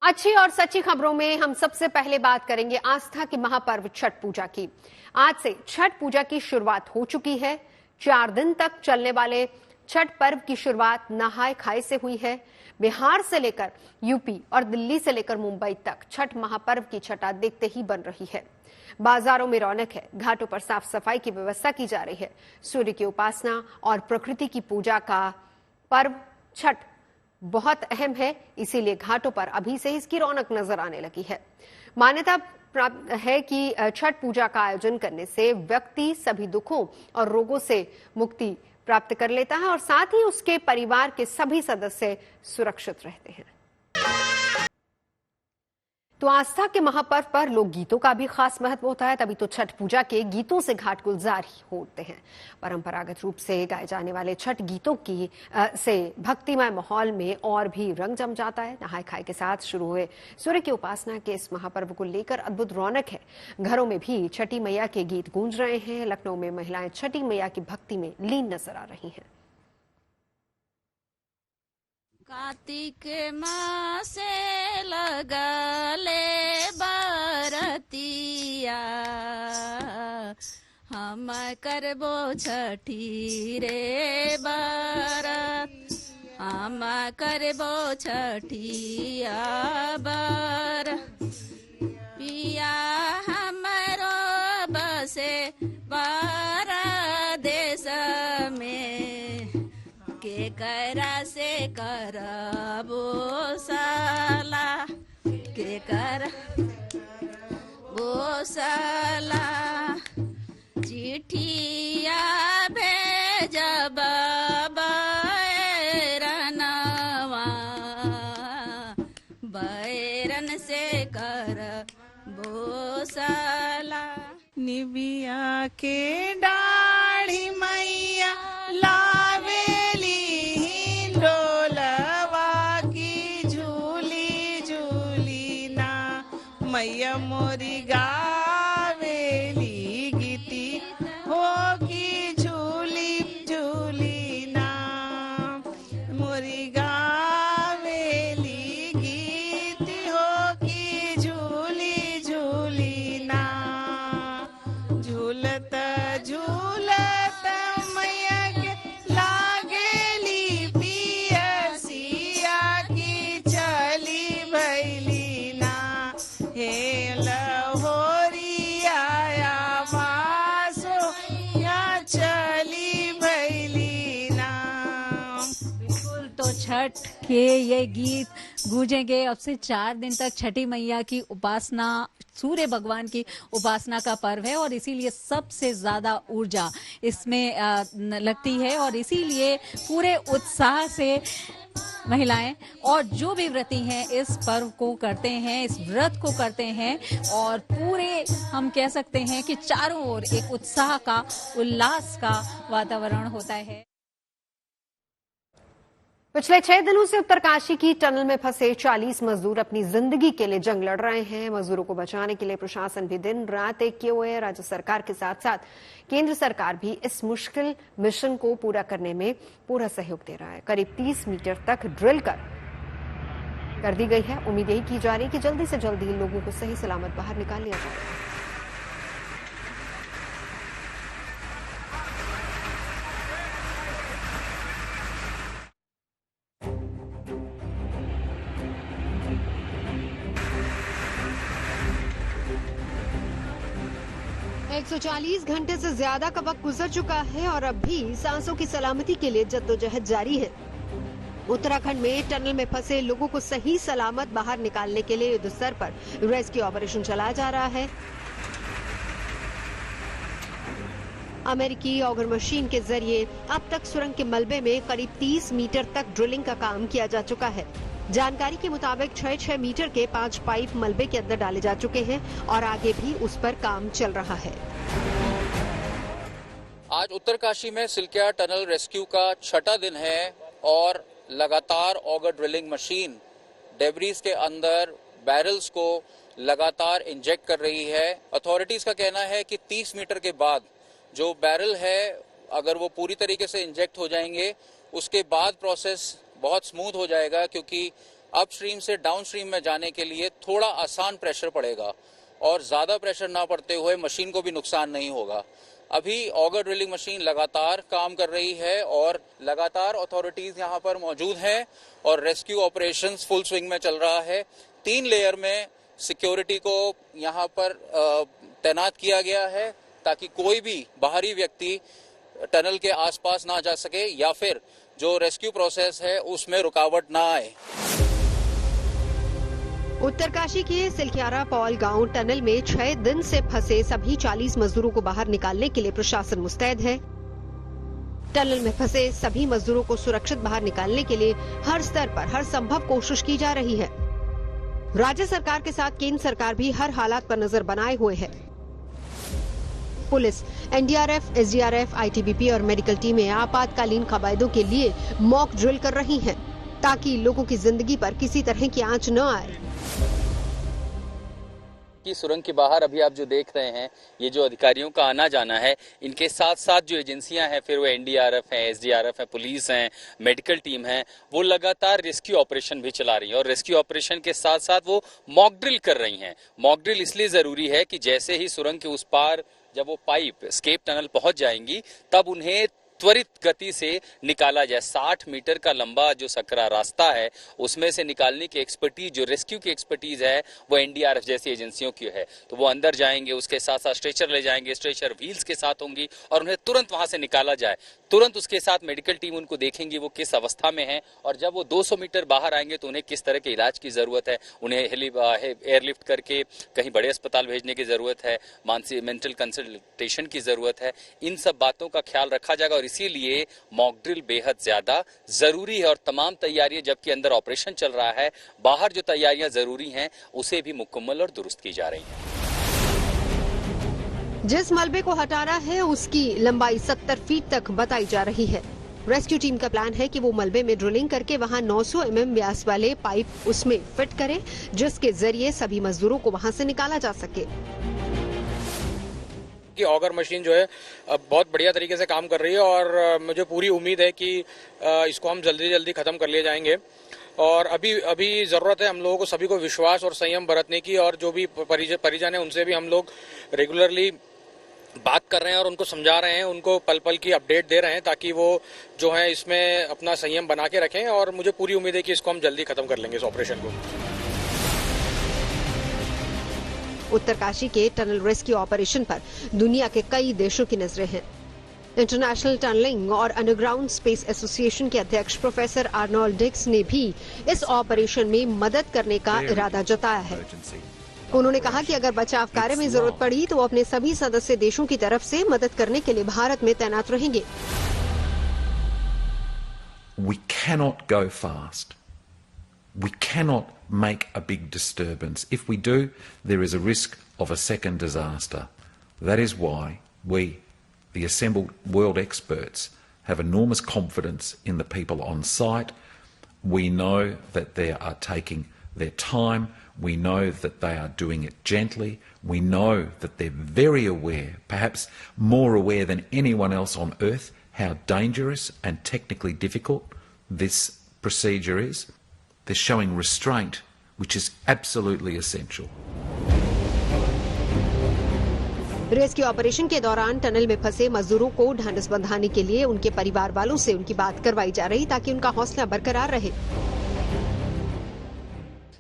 अच्छी और सच्ची खबरों में हम सबसे पहले बात करेंगे आस्था के महापर्व छठ पूजा की। आज से छठ पूजा की शुरुआत हो चुकी है। 4 दिन तक चलने वाले छठ पर्व की शुरुआत नहाय खाए से हुई है। बिहार से लेकर यूपी और दिल्ली से लेकर मुंबई तक छठ महापर्व की छटा देखते ही बन रही है। बाजारों में रौनक है, घाटों पर साफ सफाई की व्यवस्था की जा रही है। सूर्य की उपासना और प्रकृति की पूजा का पर्व छठ बहुत अहम है, इसीलिए घाटों पर अभी से इसकी रौनक नजर आने लगी है। मान्यता प्राप्त है कि छठ पूजा का आयोजन करने से व्यक्ति सभी दुखों और रोगों से मुक्ति प्राप्त कर लेता है और साथ ही उसके परिवार के सभी सदस्य सुरक्षित रहते हैं। तो आस्था के महापर्व पर लोक गीतों का भी खास महत्व होता है, तभी तो छठ पूजा के गीतों से घाट गुलजार ही होते हैं। परंपरागत रूप से गाए जाने वाले छठ गीतों की से भक्तिमय माहौल में और भी रंग जम जाता है। नहाय खाए के साथ शुरू हुए सूर्य की उपासना के इस महापर्व को लेकर अद्भुत रौनक है। घरों में भी छठी मैया के गीत गूंज रहे हैं। लखनऊ में महिलाएं छठी मैया की भक्ति में लीन नजर आ रही हैं। कार्तिक मासे लगले बरतिया, हम करबो छठी रे बरत, हम करबो छठिया बर। पिया हमरो बसे परदेश में, के करा से करबो साला, के करबो साला। चिट्ठिया भेजब बैरनवा, बैरन से करबो साला। निबिया के डाढ़ी मैया लावेली डोलवा की झूली झूली ना, मैया मोरी गावेली गीती हो की झूली झूली ना, मोरी गावेली गीती हो की झूली झूली ना। झूलत झूलत मैया के लागेली पियसिया की चली भैली ना, हे लहोरिया मासो या चली भैली ना। बिल्कुल, तो छठ के ये गीत गूंजेंगे। अब से 4 दिन तक छठी मैया की उपासना, सूर्य भगवान की उपासना का पर्व है और इसीलिए सबसे ज्यादा ऊर्जा इसमें लगती है और इसीलिए पूरे उत्साह से महिलाएं और जो भी व्रती हैं इस पर्व को करते हैं, इस व्रत को करते हैं और पूरे हम कह सकते हैं कि चारों ओर एक उत्साह का, उल्लास का वातावरण होता है। पिछले 6 दिनों से उत्तरकाशी की टनल में फंसे 40 मजदूर अपनी जिंदगी के लिए जंग लड़ रहे हैं। मजदूरों को बचाने के लिए प्रशासन भी दिन रात एक किए हुए है। राज्य सरकार के साथ साथ केंद्र सरकार भी इस मुश्किल मिशन को पूरा करने में पूरा सहयोग दे रहा है। करीब 30 मीटर तक ड्रिल कर दी गई है। उम्मीद यही की जा रही है कि जल्दी से जल्दी लोगों को सही सलामत बाहर निकाल लिया जाएगा। 140 घंटे से ज्यादा का वक्त गुजर चुका है और अब भी सांसों की सलामती के लिए जद्दोजहद जारी है। उत्तराखंड में टनल में फंसे लोगों को सही सलामत बाहर निकालने के लिए युद्ध स्तर पर रेस्क्यू ऑपरेशन चलाया जा रहा है। अमेरिकी ऑगर मशीन के जरिए अब तक सुरंग के मलबे में करीब 30 मीटर तक ड्रिलिंग का काम किया जा चुका है। जानकारी के मुताबिक 6-6 मीटर के 5 पाइप मलबे के अंदर डाले जा चुके हैं और आगे भी उस पर काम चल रहा है। आज उत्तरकाशी में सिलकिया टनल रेस्क्यू का 6वां दिन है और लगातार ऑगर ड्रिलिंग मशीन डेब्रीज के अंदर बैरल्स को लगातार इंजेक्ट कर रही है। अथॉरिटीज का कहना है कि 30 मीटर के बाद जो बैरल है अगर वो पूरी तरीके से इंजेक्ट हो जाएंगे उसके बाद प्रोसेस बहुत स्मूथ हो जाएगा, क्योंकि अपस्ट्रीम से डाउनस्ट्रीम में जाने के लिए थोड़ा आसान प्रेशर पड़ेगा और ज्यादा प्रेशर ना पड़ते हुए मशीन को भी नुकसान नहीं होगा। अभी ऑगर ड्रिलिंग मशीन लगातार काम कर रही है और लगातार अथॉरिटीज यहाँ पर मौजूद हैं और रेस्क्यू ऑपरेशंस फुल स्विंग में चल रहा है। 3 लेयर में सिक्योरिटी को यहाँ पर तैनात किया गया है ताकि कोई भी बाहरी व्यक्ति टनल के आसपास ना जा सके या फिर जो रेस्क्यू प्रोसेस है उसमें रुकावट ना आए। उत्तरकाशी के सिलक्यारा पौल गांव टनल में 6 दिन से फंसे सभी 40 मजदूरों को बाहर निकालने के लिए प्रशासन मुस्तैद है। टनल में फंसे सभी मजदूरों को सुरक्षित बाहर निकालने के लिए हर स्तर पर हर संभव कोशिश की जा रही है। राज्य सरकार के साथ केंद्र सरकार भी हर हालात पर नजर बनाए हुए है। पुलिस, एनडीआरएफ, एसडीआरएफ, आईटीबीपी और मेडिकल टीमें आपातकालीन कवायदों के लिए मॉक ड्रिल कर रही हैं ताकि लोगों की जिंदगी पर किसी तरह की आंच न आए। की सुरंग के बाहर अभी आप जो देख रहे हैं, ये जो अधिकारियों का आना जाना है, इनके साथ साथ जो एजेंसियां हैं, फिर वो एनडीआरएफ है, एसडीआरएफ है, पुलिस है, मेडिकल टीम है, वो लगातार रेस्क्यू ऑपरेशन भी चला रही है और रेस्क्यू ऑपरेशन के साथ साथ वो मॉक ड्रिल कर रही हैं। मॉक ड्रिल इसलिए जरूरी है कि जैसे ही सुरंग के उस पार जब वो पाइप स्केप टनल पहुंच जाएंगी तब उन्हें त्वरित गति से निकाला जाए। 60 मीटर का लंबा जो सकरा रास्ता है उसमें से निकालने की एक्सपर्टीज, जो रेस्क्यू की एक्सपर्टीज है, वो एनडीआरएफ जैसी एजेंसियों की है। तो वो अंदर जाएंगे, उसके साथ साथ स्ट्रेचर ले जाएंगे, स्ट्रेचर व्हील्स के साथ होंगी और उन्हें तुरंत वहां से निकाला जाए। तुरंत उसके साथ मेडिकल टीम उनको देखेंगी वो किस अवस्था में है और जब वो 200 मीटर बाहर आएंगे तो उन्हें किस तरह के इलाज की जरूरत है, उन्हें एयरलिफ्ट करके कहीं बड़े अस्पताल भेजने की जरूरत है, मानसिक मेंटल कंसल्टेशन की जरूरत है। इन सब बातों का ख्याल रखा जाएगा और इसीलिए मॉक ड्रिल बेहद ज्यादा जरूरी है और तमाम तैयारियां, जबकि अंदर ऑपरेशन चल रहा है, बाहर जो तैयारियां जरूरी हैं उसे भी मुकम्मल और दुरुस्त की जा रही हैं। जिस मलबे को हटाना है उसकी लंबाई 70 फीट तक बताई जा रही है। रेस्क्यू टीम का प्लान है कि वो मलबे में ड्रिलिंग करके वहां 900 mm व्यास वाले पाइप उसमें फिट करे, जिसके जरिए सभी मजदूरों को वहां से निकाला जा सके। कि ऑगर मशीन जो है अब बहुत बढ़िया तरीके से काम कर रही है और मुझे पूरी उम्मीद है कि इसको हम जल्दी खत्म कर लिए जाएंगे। और अभी जरूरत है हम लोगों को सभी को विश्वास और संयम बरतने की, और जो भी परिजन है उनसे भी हम लोग रेगुलरली बात कर रहे हैं और उनको समझा रहे हैं, उनको पल पल की अपडेट दे रहे हैं ताकि वो जो है इसमें अपना संयम बना के रखें। और मुझे पूरी उम्मीद है कि इसको हम जल्दी खत्म कर लेंगे, इस ऑपरेशन को। उत्तरकाशी के टनल रेस्क्यू ऑपरेशन पर दुनिया के कई देशों की नजरें हैं। इंटरनेशनल टनलिंग और अंडरग्राउंड स्पेस एसोसिएशन के अध्यक्ष प्रोफेसर आर्नोल्ड डिक्स ने भी इस ऑपरेशन में मदद करने का इरादा जताया है। उन्होंने कहा कि अगर बचाव कार्य में जरूरत पड़ी तो वो अपने सभी सदस्य देशों की तरफ से मदद करने के लिए भारत में तैनात रहेंगे। We cannot go fast. We cannot make a big disturbance. If we do, there is a risk of a second disaster. That is why we, the assembled world experts, have enormous confidence in the people on site. We know that they are taking their time. We know that they are doing it gently. We know that they're very aware, perhaps more aware than anyone else on earth, how dangerous and technically difficult this procedure is. They're showing restraint, which is absolutely essential. Rescue operation के दौरान tunnel में फंसे मजदूरों को ढांढस बंधाने के लिए उनके परिवार वालों से उनकी बात करवाई जा रही ताकि उनका हौसला बरकरार रहे।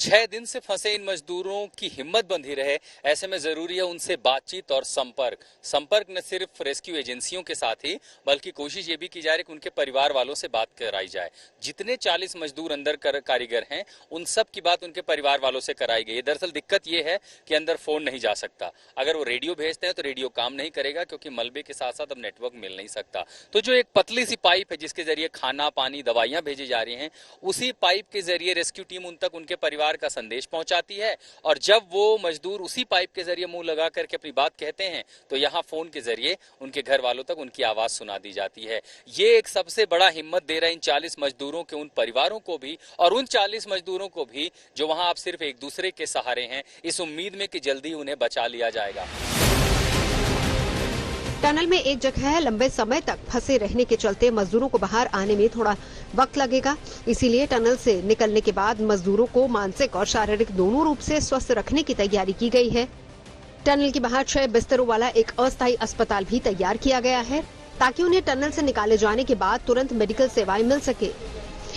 6 दिन से फंसे इन मजदूरों की हिम्मत बंधी रहे, ऐसे में जरूरी है उनसे बातचीत और संपर्क न सिर्फ रेस्क्यू एजेंसियों के साथ ही बल्कि कोशिश ये भी की जा रही है कि उनके परिवार वालों से बात कराई जाए। जितने 40 मजदूर अंदर कारीगर हैं उन सब की बात उनके परिवार वालों से कराई गई। दरअसल दिक्कत ये है कि अंदर फोन नहीं जा सकता, अगर वो रेडियो भेजते हैं तो रेडियो काम नहीं करेगा क्योंकि मलबे के साथ साथ अब नेटवर्क मिल नहीं सकता। तो जो एक पतली सी पाइप है जिसके जरिए खाना पानी दवाइयां भेजी जा रही हैं, उसी पाइप के जरिए रेस्क्यू टीम उन तक उनके परिवार का संदेश पहुंचाती है और जब वो मजदूर उसी पाइप के जरिए मुंह लगा करके अपनी बात कहते हैं तो यहां फोन के जरिए उनके घर वालों तक उनकी आवाज सुना दी जाती है। ये एक सबसे बड़ा हिम्मत दे रहा है इन 40 मजदूरों के उन परिवारों को भी और उन 40 मजदूरों को भी जो वहां अब सिर्फ एक दूसरे के सहारे हैं, इस उम्मीद में कि जल्दी उन्हें बचा लिया जाएगा। टनल में एक जगह लंबे समय तक फंसे रहने के चलते मजदूरों को बाहर आने में थोड़ा वक्त लगेगा। इसीलिए टनल से निकलने के बाद मजदूरों को मानसिक और शारीरिक दोनों रूप से स्वस्थ रखने की तैयारी की गई है। टनल के बाहर 6 बिस्तरों वाला एक अस्थायी अस्पताल भी तैयार किया गया है ताकि उन्हें टनल से निकाले जाने के बाद तुरंत मेडिकल सेवाएं मिल सके।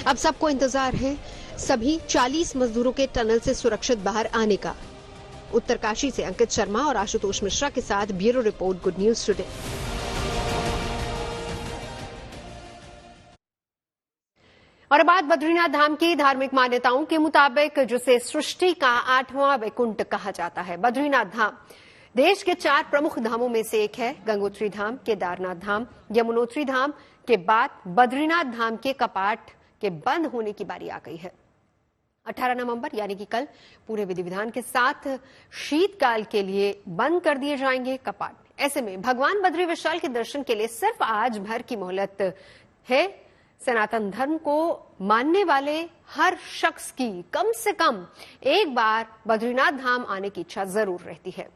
अब सबको इंतजार है सभी 40 मजदूरों के टनल से सुरक्षित बाहर आने का। उत्तरकाशी से अंकित शर्मा और आशुतोष मिश्रा के साथ bureau report, good news today. और बात बद्रीनाथ धाम की धार्मिक मान्यताओं के मुताबिक, जिसे सृष्टि का 8वां वैकुंठ कहा जाता है, बद्रीनाथ धाम देश के 4 प्रमुख धामों में से एक है। गंगोत्री धाम, केदारनाथ धाम, यमुनोत्री धाम के बाद बद्रीनाथ धाम के कपाट के बंद होने की बारी आ गई है। 18 नवंबर यानी कि कल पूरे विधि विधान के साथ शीतकाल के लिए बंद कर दिए जाएंगे कपाट। ऐसे में भगवान बद्री विशाल के दर्शन के लिए सिर्फ आज भर की मोहलत है। सनातन धर्म को मानने वाले हर शख्स की कम से कम एक बार बद्रीनाथ धाम आने की इच्छा जरूर रहती है।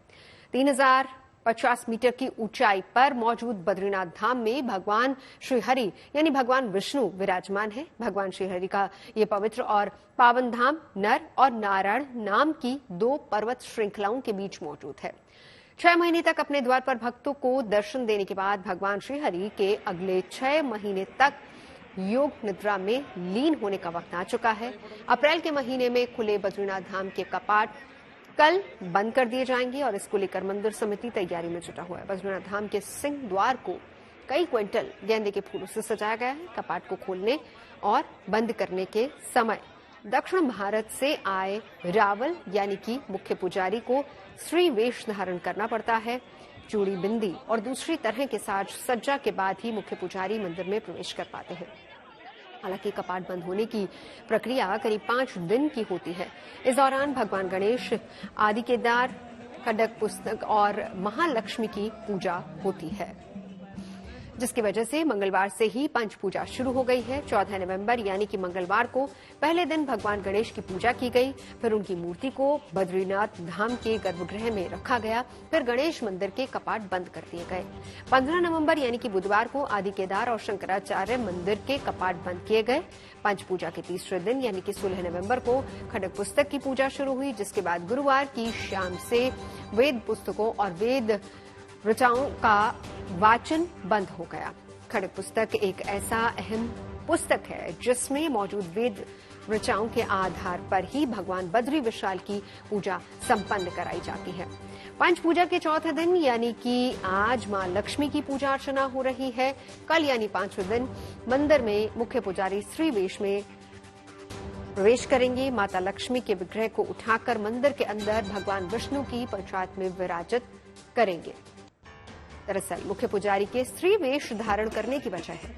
3050 मीटर की ऊंचाई पर मौजूद बद्रीनाथ धाम में भगवान श्रीहरि यानी भगवान विष्णु विराजमान है। भगवान श्रीहरि का ये पवित्र और पावन धाम नर और नारायण नाम की 2 पर्वत श्रृंखलाओं के बीच मौजूद है। 6 महीने तक अपने द्वार पर भक्तों को दर्शन देने के बाद भगवान श्रीहरि के अगले 6 महीने तक योग निद्रा में लीन होने का वक्त आ चुका है। अप्रैल के महीने में खुले बद्रीनाथ धाम के कपाट कल बंद कर दिए जाएंगे और इसको लेकर मंदिर समिति तैयारी में जुटा हुआ है। बद्रीनाथ धाम के सिंह द्वार को कई क्विंटल गेंदे के फूलों से सजाया गया है। कपाट को खोलने और बंद करने के समय दक्षिण भारत से आए रावल यानी कि मुख्य पुजारी को स्त्री वेश धारण करना पड़ता है। चूड़ी, बिंदी और दूसरी तरह के साज सज्जा के बाद ही मुख्य पुजारी मंदिर में प्रवेश कर पाते हैं। हालांकि कपाट बंद होने की प्रक्रिया करीब 5 दिन की होती है। इस दौरान भगवान गणेश, आदि केदार, खड्ग पुस्तक और महालक्ष्मी की पूजा होती है, जिसकी वजह से मंगलवार से ही पंच पूजा शुरू हो गई है। 14 नवंबर यानी कि मंगलवार को पहले दिन भगवान गणेश की पूजा की गई। फिर उनकी मूर्ति को बद्रीनाथ धाम के गर्भगृह में रखा गया। फिर गणेश मंदिर के कपाट बंद कर दिए गए। 15 नवंबर यानी कि बुधवार को आदि केदार और शंकराचार्य मंदिर के कपाट बंद किए गए। पंच पूजा के तीसरे दिन यानी कि 16 नवंबर को खड्ग पुस्तक की पूजा शुरू हुई, जिसके बाद गुरुवार की शाम से वेद पुस्तकों और वेद ऋचाओं का वाचन बंद हो गया। खड्ग पुस्तक एक ऐसा अहम पुस्तक है जिसमें मौजूद वेद ऋचाओं के आधार पर ही भगवान बद्री विशाल की पूजा संपन्न कराई जाती है। पंच पूजा के चौथे दिन यानी कि आज मां लक्ष्मी की पूजा अर्चना हो रही है। कल यानी 5वें दिन मंदिर में मुख्य पुजारी स्त्री वेश में प्रवेश करेंगे। माता लक्ष्मी के विग्रह को उठाकर मंदिर के अंदर भगवान विष्णु की पंचायत में विराजित करेंगे। दरअसल मुख्य पुजारी के स्त्री वेश धारण करने की वजह है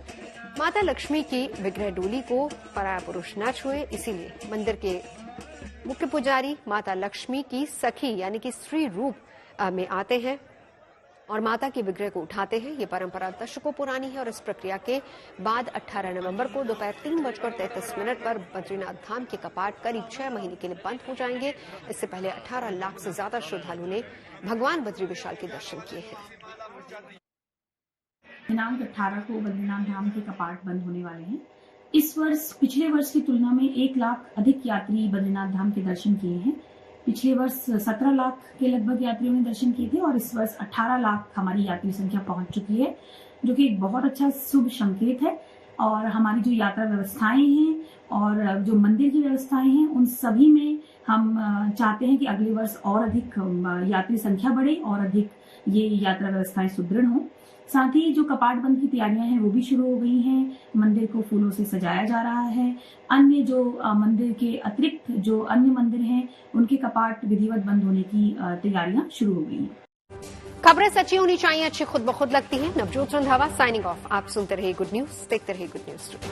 माता लक्ष्मी की विग्रह डोली को पराया पुरुष न छुए, इसीलिए मंदिर के मुख्य पुजारी माता लक्ष्मी की सखी यानी कि स्त्री रूप में आते हैं और माता के विग्रह को उठाते हैं। ये परंपरा दशकों पुरानी है और इस प्रक्रिया के बाद 18 नवंबर को दोपहर 3:33 पर बद्रीनाथ धाम के कपाट करीब 6 महीने के लिए बंद हो जाएंगे। इससे पहले 18 लाख से ज्यादा श्रद्धालुओं ने भगवान बद्री विशाल के दर्शन किए हैं। दिनांक 18 को बद्रीनाथ धाम के कपाट बंद होने वाले हैं। इस वर्ष पिछले वर्ष की तुलना में 1 लाख अधिक यात्री बद्रीनाथ धाम के दर्शन किए हैं। पिछले वर्ष 17 लाख के लगभग यात्रियों ने दर्शन किए थे और इस वर्ष 18 लाख हमारी यात्री संख्या पहुंच चुकी है, जो कि एक बहुत अच्छा शुभ संकेत है। और हमारी जो यात्रा व्यवस्थाएं हैं और जो मंदिर की व्यवस्थाएं हैं, उन सभी में हम चाहते हैं कि अगले वर्ष और अधिक यात्री संख्या बढ़े और अधिक ये यात्रा व्यवस्थाएं सुदृढ़ हों। साथ ही जो कपाट बंद की तैयारियां हैं वो भी शुरू हो गई हैं। मंदिर को फूलों से सजाया जा रहा है। अन्य जो मंदिर के अतिरिक्त जो अन्य मंदिर हैं उनके कपाट विधिवत बंद होने की तैयारियां शुरू हो गई हैं। खबरें सच्ची होनी चाहिए, अच्छी खुद ब खुद लगती हैं। Navjot Randhawa signing off. आप सुनते रहिए गुड न्यूज, देखते रहिए गुड न्यूज टुडे।